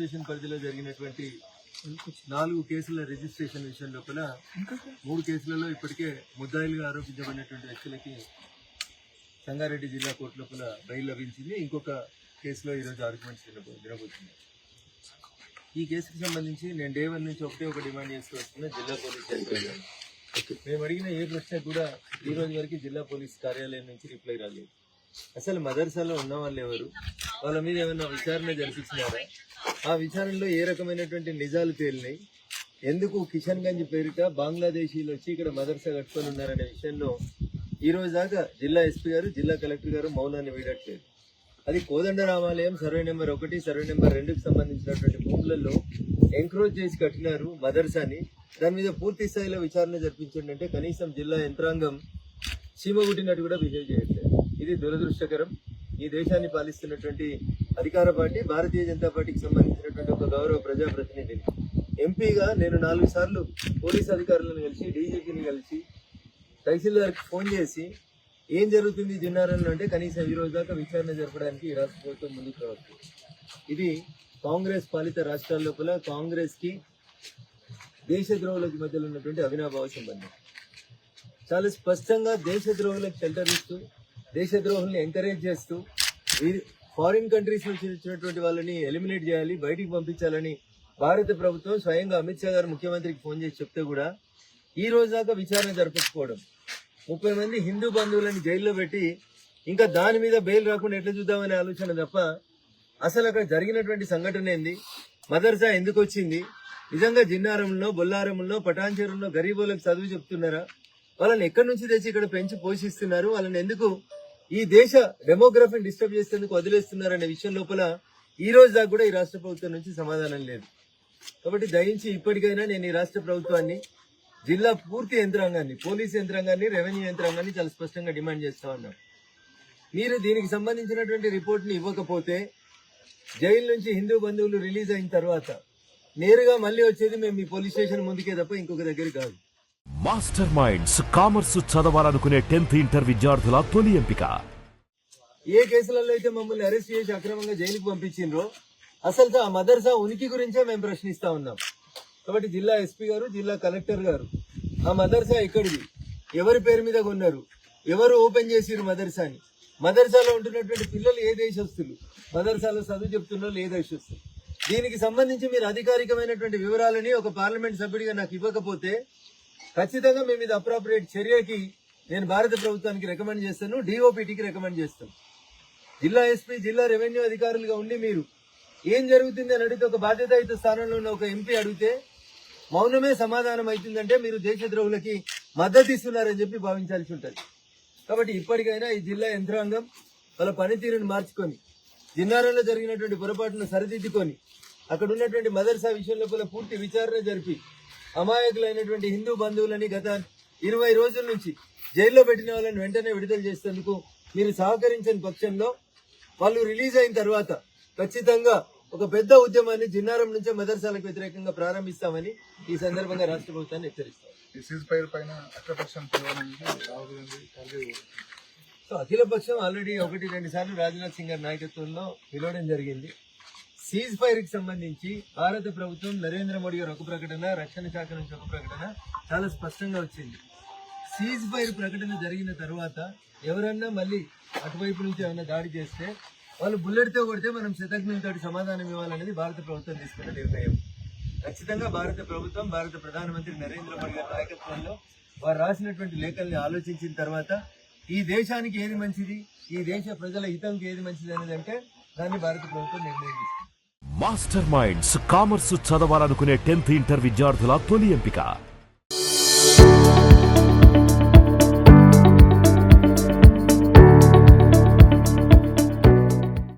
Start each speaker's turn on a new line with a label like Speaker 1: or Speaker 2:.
Speaker 1: Station పరిధిలో జరిగినటువంటి 4 కేసుల రిజిస్ట్రేషన్ విషయం లోపల 3 కేసులలో ఇప్పటికే ముద్దాయిలుగా ఆరోపించబడినటువంటి వ్యక్తులకి సంగారెడ్డి జిల్లా కోర్టు లోపల బెయిల్ లభించింది. ఇంకొక కేసులో ఈరోజు ఆర్గ్యుమెంట్స్ వినబోతుంది. ఈ కేసుకు సంబంధించి నేను డే 1 నుంచి ఒక డిమాండ్ చేస్తూ వస్తున్నా జిల్లా పోలీస్ అధికారులు. మేము అడిగిన ఏ ప్రశ్నకు కూడా ఈ రోజు వరకు జిల్లా పోలీస్ కార్యాలయం నుంచి రిప్లై రాలేదు. అసలు మదర్సాలో ఉన్న వాళ్ళు ఎవరు, వాళ్ళ మీద ఏమైనా విచారణ జరిపించినారా, ఆ విచారణలో ఏ రకమైనటువంటి నిజాలు తేలినాయి, ఎందుకు కిషన్ గంజ్ పేరిట బంగ్లాదేశీలు వచ్చి ఇక్కడ మదర్సా కట్టుకొని ఉన్నారనే విషయంలో ఈ రోజు దాకా జిల్లా ఎస్పీ గారు, జిల్లా కలెక్టర్ గారు మౌనాన్ని వీడట్లేదు. అది కోదండ రామాలయం సర్వే నెంబర్ 1, సర్వే నెంబర్ 2కి సంబంధించినటువంటి భూములలో ఎంక్రోచ్ చేసి కట్టినారు మదర్సాని. దాని మీద పూర్తి స్థాయిలో విచారణ జరిపించండి అంటే కనీసం జిల్లా యంత్రాంగం చీమగుట్టినట్టు కూడా బిహేవ్ చేయట్లేదు. ఇది దురదృష్టకరం. ఈ దేశాన్ని పాలిస్తున్నటువంటి అధికార పార్టీ భారతీయ జనతా పార్టీకి సంబంధించినటువంటి ఒక గౌరవ ప్రజాప్రతినిధిని, ఎంపీగా నేను 4 సార్లు పోలీస్ అధికారులను కలిసి, డీజీపీని కలిసి, తహసీల్దార్కి ఫోన్ చేసి ఏం జరుగుతుంది జిన్నారంలో అంటే కనీసం ఈ రోజు దాకా విచారణ జరపడానికి ఈ రాష్ట్ర ప్రభుత్వం ముందుకు రావచ్చు. ఇది కాంగ్రెస్ పాలిత రాష్ట్రాల లోపల కాంగ్రెస్ కి దేశద్రోహులకి మధ్యలో ఉన్నటువంటి అవినాభావ సంబంధం. చాలా స్పష్టంగా దేశద్రోహులకు షెల్టర్ ఇస్తూ, దేశద్రోహుల్ని ఎంకరేజ్ చేస్తూ, ఫారిన్ కంట్రీస్ నుంచి వచ్చినటువంటి వాళ్ళని ఎలిమినేట్ చేయాలి, బయటికి పంపించాలని భారత ప్రభుత్వం స్వయంగా అమిత్ షా గారు ముఖ్యమంత్రికి ఫోన్ చేసి చెప్తే కూడా ఈ రోజు దాకా విచారణ జరపకపోవడం, 30 మంది హిందూ బంధువులని జైల్లో పెట్టి ఇంకా దాని మీద బెయిల్ రాకుండా ఎట్లా చూద్దామనే ఆలోచన తప్ప అసలు అక్కడ జరిగినటువంటి సంఘటన ఏంది, మదర్సా ఎందుకు వచ్చింది, నిజంగా జిన్నారంలో, బొల్లారంలో, పటాన్చెరులో గరీబులకు చదువు చెప్తున్నారా, వాళ్ళని ఎక్కడి నుంచి తెచ్చి ఇక్కడ పెంచి పోషిస్తున్నారు, వాళ్ళని ఎందుకు ఈ దేశ డెమోగ్రఫీని డిస్టర్బ్ చేసేందుకు వదిలేస్తున్నారు అనే విషయం లోపల ఈ రోజు దాకా కూడా ఈ రాష్ట్ర ప్రభుత్వం నుంచి సమాధానం లేదు. కాబట్టి దయించి ఇప్పటికైనా నేను ఈ రాష్ట్ర ప్రభుత్వాన్ని, జిల్లా పూర్తి యంత్రాంగాన్ని, పోలీస్ యంత్రాంగాన్ని, రెవెన్యూ యంత్రాంగాన్ని చాలా స్పష్టంగా డిమాండ్ చేస్తా ఉన్నాం. మీరు దీనికి సంబంధించినటువంటి రిపోర్ట్ని ఇవ్వకపోతే జైలు నుంచి హిందూ బంధువులు రిలీజ్ అయిన తర్వాత నేరుగా మళ్ళీ వచ్చేది మేము మీ పోలీస్ స్టేషన్ ముందుకే తప్ప ఇంకొక దగ్గర కాదు.
Speaker 2: మాస్టర్ మైండ్స్ కామర్స్ చదవాలనుకునే 10th ఇంటర్ విద్యార్థుల తొలి ఎంపిక.
Speaker 1: ఏ కేసులలో అయితే మమ్మల్ని అరెస్ట్ చేసి అక్రమంగా జైలుకు పంపించిండ్రో అసలు ఆ మదర్సా ఉనికి గురించే మేము ప్రశ్నిస్తా ఉన్నాం. కాబట్టి జిల్లా ఎస్పీ గారు, జిల్లా కలెక్టర్ గారు, ఆ మదర్సా ఎక్కడిది, ఎవరి పేరు మీద కొన్నారు, ఎవరు ఓపెన్ చేసిరు మదర్సాని, మదర్సాలో ఉంటున్నటువంటి పిల్లలు ఏ దేశస్తులు, మదర్సాలో చదువు చెప్తున్న వాళ్ళు ఏ దేశస్తులు, దీనికి సంబంధించి మీరు అధికారికమైనటువంటి వివరాలని ఒక పార్లమెంట్ సభ్యుడిగా నాకు ఇవ్వకపోతే ఖచ్చితంగా మేము ఇది అప్రాప్రియేట్ చర్యకి నేను భారత ప్రభుత్వానికి రికమెండ్ చేస్తాను, డిఓపిటికి రికమెండ్ చేస్తాను. జిల్లా ఎస్పీ, జిల్లా రెవెన్యూ అధికారులుగా ఉండి మీరు ఏం జరుగుతుంది అని అడిగితే, ఒక బాధ్యతాయుత స్థానంలో ఉన్న ఒక ఎంపీ అడిగితే మౌనమే సమాధానం అవుతుందంటే మీరు దేశద్రోహులకి మద్దతు ఇస్తున్నారని చెప్పి భావించాల్సి ఉంటుంది. కాబట్టి ఇప్పటికైనా ఈ జిల్లా యంత్రాంగం వాళ్ళ పనితీరును మార్చుకొని, జిన్నారంలో జరిగినటువంటి పొరపాటును సరిదిద్దుకొని, అక్కడ ఉన్నటువంటి మదర్సా విషయం లోపల పూర్తి విచారణ జరిపి అమాయకులైనటువంటి హిందూ బంధువులని గత 20 రోజుల నుంచి జైల్లో పెట్టిన వాళ్ళని వెంటనే విడుదల చేసేందుకు మీరు సహకరించని పక్షంలో వాళ్ళు రిలీజ్ అయిన తర్వాత ఖచ్చితంగా ఒక పెద్ద ఉద్యమాన్ని జిన్నారం నుంచే మదర్సాలకు వ్యతిరేకంగా ప్రారంభిస్తామని ఈ సందర్భంగా రాష్ట్ర ప్రభుత్వాన్ని హెచ్చరిస్తాం. సో అఖిల పక్షం ఆల్రెడీ 1-2 సార్లు రాజ్నాథ్ సింగ్ గారి నాయకత్వంలో పిలవడం జరిగింది. సీజ్ ఫైర్ కి సంబంధించి భారత ప్రభుత్వం, నరేంద్ర మోడీ గారు ఒక ప్రకటన, రక్షణ శాఖ నుంచి ఒక ప్రకటన చాలా స్పష్టంగా వచ్చింది. సీజ్ ఫైర్ ప్రకటన జరిగిన తర్వాత ఎవరన్నా మళ్ళీ అటువైపు నుంచి ఏమైనా దాడి చేస్తే వాళ్ళు బుల్లెట్తో కొడితే మనం శతఘ్నంతో సమాధానం ఇవ్వాలనేది భారత ప్రభుత్వం తీసుకున్న నిర్ణయం. ఖచ్చితంగా భారత ప్రభుత్వం, భారత ప్రధానమంత్రి నరేంద్ర మోడీ గారి నాయకత్వంలో వారు రాసినటువంటి లేఖల్ని ఆలోచించిన తర్వాత ఈ దేశానికి ఏది మంచిది, ఈ దేశ ప్రజల హితంకి ఏది మంచిది అనేది అంటే దాన్ని భారత ప్రభుత్వం నిర్ణయిస్తుంది.
Speaker 2: మాస్టర్ మైండ్స్ కామర్స్ చదవాలనుకునే 10th ఇంటర్ విద్యార్థుల తొలి ఎంపిక.